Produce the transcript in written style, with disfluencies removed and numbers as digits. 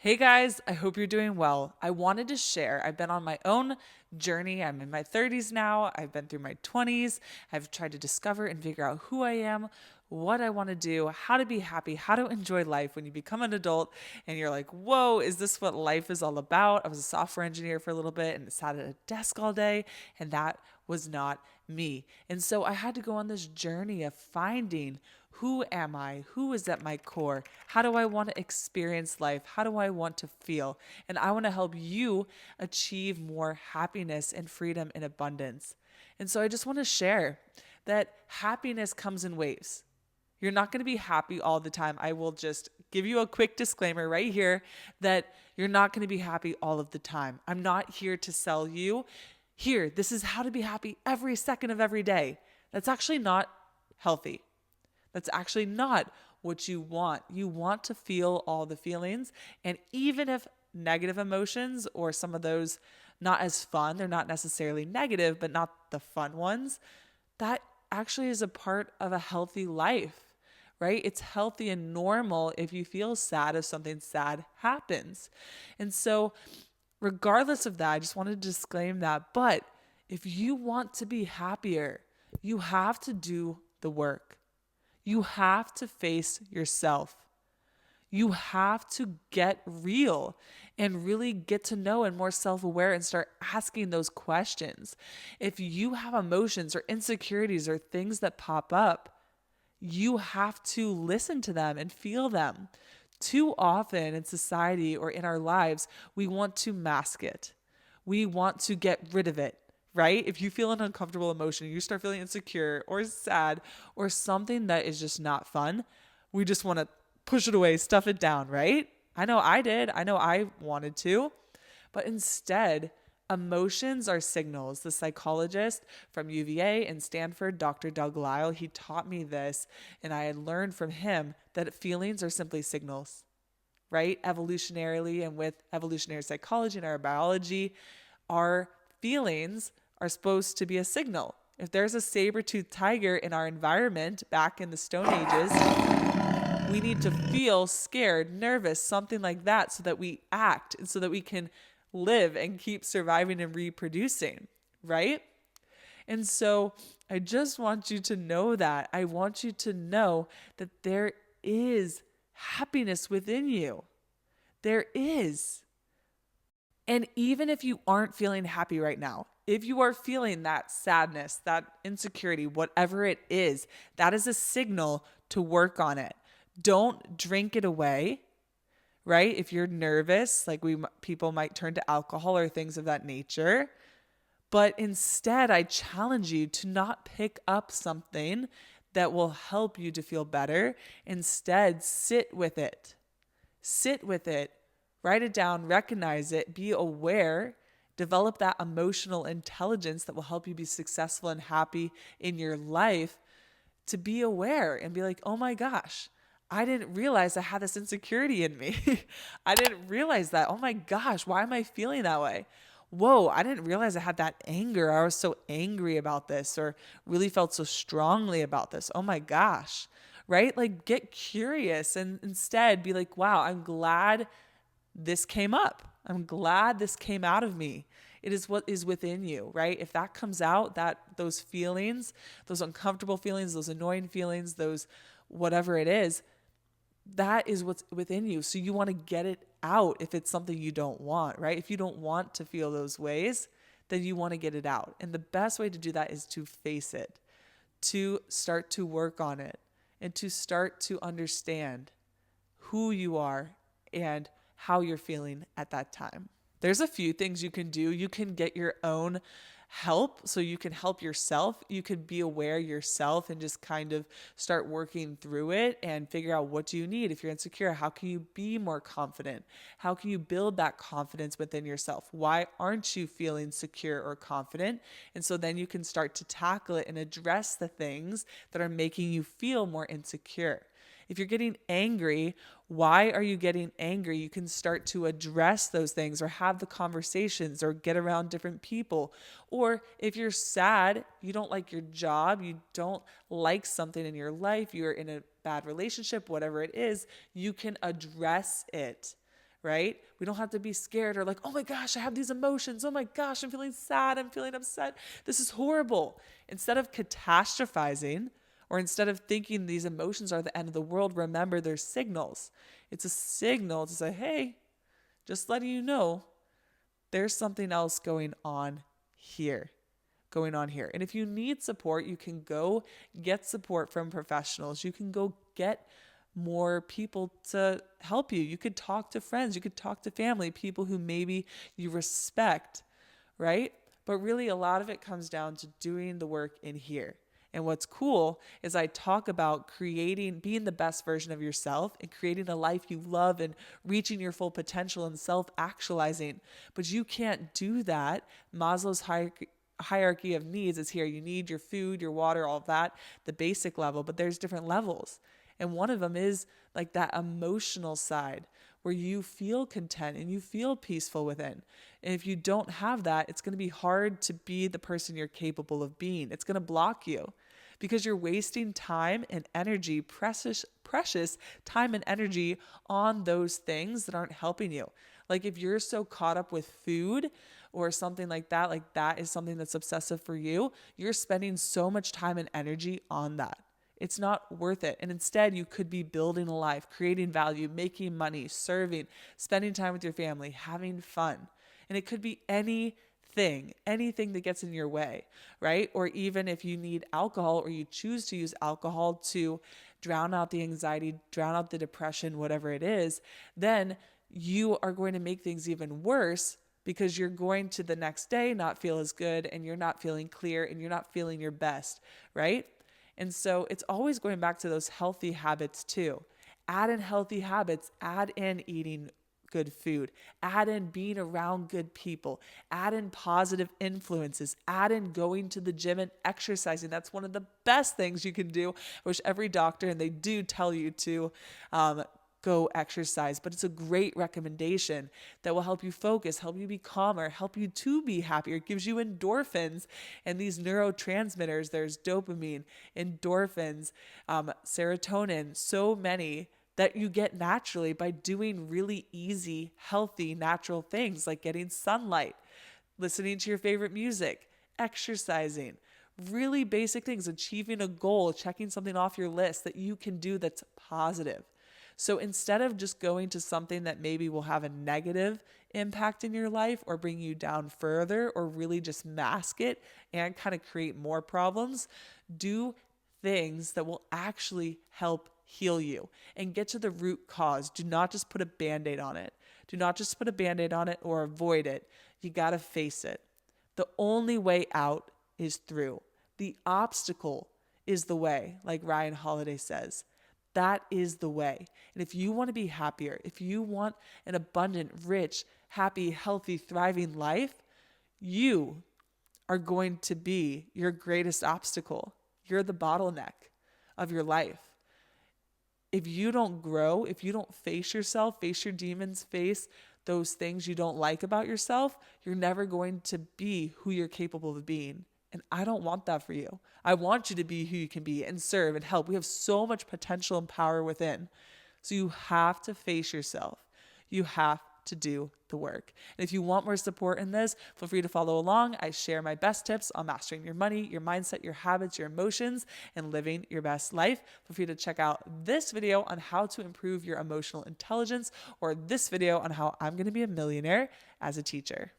Hey guys, I hope you're doing well. I wanted to share. I've been on my own journey. I'm in my 30s now. I've been through my 20s. I've tried to discover and figure out who I am, what I want to do, how to be happy, how to enjoy life when you become an adult and you're like, whoa, is this what life is all about? I was a software engineer for a little bit and sat at a desk all day, and that was not me. And so I had to go on this journey of finding who am I? Who is at my core? How do I want to experience life? How do I want to feel? And I want to help you achieve more happiness and freedom and abundance. And so I just want to share that happiness comes in waves. You're not going to be happy all the time. I will just give you a quick disclaimer right here that you're not going to be happy all of the time. I'm not here to sell you, here, this is how to be happy every second of every day. That's actually not healthy. That's actually not what you want. You want to feel all the feelings. And even if negative emotions or some of those not as fun, they're not necessarily negative, but not the fun ones, that actually is a part of a healthy life, right? It's healthy and normal if you feel sad if something sad happens. And so, regardless of that, I just wanted to disclaim that. But if you want to be happier, you have to do the work. You have to face yourself. You have to get real and really get to know and more self-aware and start asking those questions. If you have emotions or insecurities or things that pop up, you have to listen to them and feel them. Too often in society or in our lives, we want to mask it. We want to get rid of it, right? If you feel an uncomfortable emotion, you start feeling insecure or sad or something that is just not fun, we just want to push it away, stuff it down, right? I know I did. I know I wanted to. But instead, emotions are signals. The psychologist from UVA and Stanford, Dr. Doug Lisle, he taught me this, and I had learned from him that feelings are simply signals, right? Evolutionarily and with evolutionary psychology and our biology, our feelings are supposed to be a signal. If there's a saber-toothed tiger in our environment back in the Stone Ages, we need to feel scared, nervous, something like that, so that we act and so that we can live and keep surviving and reproducing, right? And so I just want you to know that. I want you to know that there is happiness within you. There is. And even if you aren't feeling happy right now, if you are feeling that sadness, that insecurity, whatever it is, that is a signal to work on it. Don't drink it away, right? If you're nervous, like people might turn to alcohol or things of that nature. But instead, I challenge you to not pick up something that will help you to feel better. Instead, sit with it. Sit with it. Write it down, recognize it, be aware, develop that emotional intelligence that will help you be successful and happy in your life, to be aware and be like, oh my gosh, I didn't realize I had this insecurity in me. I didn't realize that. Oh my gosh, why am I feeling that way? Whoa, I didn't realize I had that anger. I was so angry about this or really felt so strongly about this. Oh my gosh, right? Like get curious and instead be like, wow, I'm glad this came up. I'm glad this came out of me. It is what is within you, right? If that comes out, that those feelings, those uncomfortable feelings, those annoying feelings, those whatever it is, that is what's within you. So you want to get it out if it's something you don't want, right? If you don't want to feel those ways, then you want to get it out. And the best way to do that is to face it, to start to work on it, and to start to understand who you are and how you're feeling at that time. There's a few things you can do. You can get your own help so you can help yourself. You could be aware yourself and just kind of start working through it and figure out what do you need. If you're insecure, how can you be more confident? How can you build that confidence within yourself? Why aren't you feeling secure or confident? And so then you can start to tackle it and address the things that are making you feel more insecure. If you're getting angry, why are you getting angry? You can start to address those things or have the conversations or get around different people. Or if you're sad, you don't like your job, you don't like something in your life, you're in a bad relationship, whatever it is, you can address it, right? We don't have to be scared or like, oh my gosh, I have these emotions. Oh my gosh, I'm feeling sad. I'm feeling upset. This is horrible. Instead of catastrophizing, or instead of thinking these emotions are the end of the world, remember they're signals. It's a signal to say, hey, just letting you know there's something else going on here. And if you need support, you can go get support from professionals. You can go get more people to help you. You could talk to friends. You could talk to family, people who maybe you respect, right? But really, a lot of it comes down to doing the work in here. And what's cool is I talk about being the best version of yourself and creating a life you love and reaching your full potential and self-actualizing. But you can't do that. Maslow's hierarchy of needs is here. You need your food, your water, all of that, the basic level, but there's different levels. And one of them is like that emotional side where you feel content and you feel peaceful within. And if you don't have that, it's going to be hard to be the person you're capable of being. It's going to block you because you're wasting time and energy, precious time and energy on those things that aren't helping you. Like if you're so caught up with food or something like that is something that's obsessive for you, you're spending so much time and energy on that. It's not worth it. And instead, you could be building a life, creating value, making money, serving, spending time with your family, having fun. And it could be anything that gets in your way, right? Or even if you need alcohol or you choose to use alcohol to drown out the anxiety, drown out the depression, whatever it is, then you are going to make things even worse because you're going to the next day not feel as good and you're not feeling clear and you're not feeling your best, right? And so it's always going back to those healthy habits too. Add in healthy habits, add in eating good food, add in being around good people, add in positive influences, add in going to the gym and exercising. That's one of the best things you can do. I wish every doctor, and they do tell you to go exercise, but it's a great recommendation that will help you focus, help you be calmer, help you to be happier. It gives you endorphins and these neurotransmitters. There's dopamine, endorphins, serotonin, so many that you get naturally by doing really easy, healthy, natural things like getting sunlight, listening to your favorite music, exercising, really basic things, achieving a goal, checking something off your list that you can do that's positive. So instead of just going to something that maybe will have a negative impact in your life or bring you down further or really just mask it and kind of create more problems, do things that will actually help heal you and get to the root cause. Do not just put a Band-Aid on it. Do not just put a Band-Aid on it or avoid it. You got to face it. The only way out is through. The obstacle is the way, like Ryan Holiday says. That is the way. And if you want to be happier, if you want an abundant, rich, happy, healthy, thriving life, you are going to be your greatest obstacle. You're the bottleneck of your life. If you don't grow, if you don't face yourself, face your demons, face those things you don't like about yourself, you're never going to be who you're capable of being. And I don't want that for you. I want you to be who you can be and serve and help. We have so much potential and power within. So you have to face yourself. You have to do the work. And if you want more support in this, feel free to follow along. I share my best tips on mastering your money, your mindset, your habits, your emotions, and living your best life. Feel free to check out this video on how to improve your emotional intelligence or this video on how I'm going to be a millionaire as a teacher.